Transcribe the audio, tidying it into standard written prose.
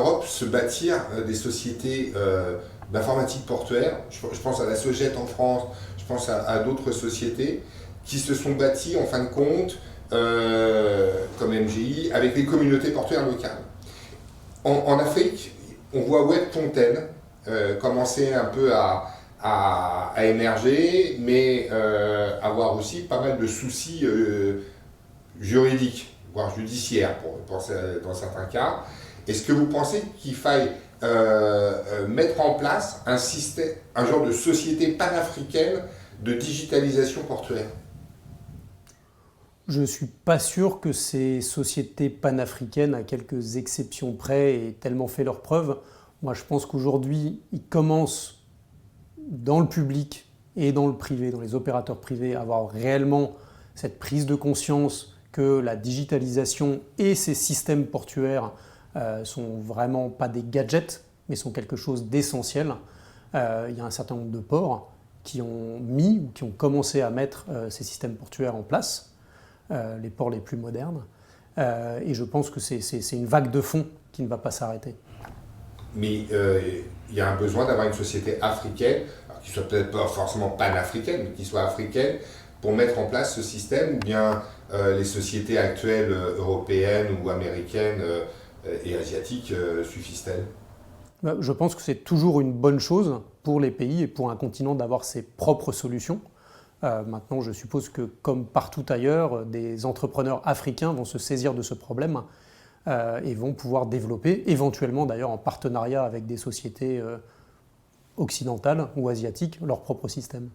l'Europe se bâtir des sociétés d'informatique portuaire. Je pense à la Sogette en France, je pense à d'autres sociétés qui se sont bâties en fin de compte, comme MGI, avec les communautés portuaires locales. En Afrique, on voit Webcontainer commencer un peu à émerger, mais avoir aussi pas mal de soucis juridiques, voire judiciaires dans certains cas. Est-ce que vous pensez qu'il faille mettre en place un système, un genre de société panafricaine de digitalisation portuaire? Je ne suis pas sûr que ces sociétés panafricaines, à quelques exceptions près, aient tellement fait leurs preuves. Moi, je pense qu'aujourd'hui, ils commencent dans le public et dans le privé, dans les opérateurs privés, à avoir réellement cette prise de conscience que la digitalisation et ces systèmes portuaires sont vraiment pas des gadgets, mais sont quelque chose d'essentiel. Il y a un certain nombre de ports qui ont mis ou qui ont commencé à mettre ces systèmes portuaires en place. Les ports les plus modernes. Et je pense que c'est une vague de fond qui ne va pas s'arrêter. Mais il y a un besoin d'avoir une société africaine, qui soit peut-être pas forcément panafricaine, mais qui soit africaine, pour mettre en place ce système, ou bien les sociétés actuelles européennes ou américaines et asiatiques suffisent-elles? Je pense que c'est toujours une bonne chose pour les pays et pour un continent d'avoir ses propres solutions. Maintenant, je suppose que, comme partout ailleurs, des entrepreneurs africains vont se saisir de ce problème et vont pouvoir développer, éventuellement d'ailleurs en partenariat avec des sociétés occidentales ou asiatiques, leur propre système.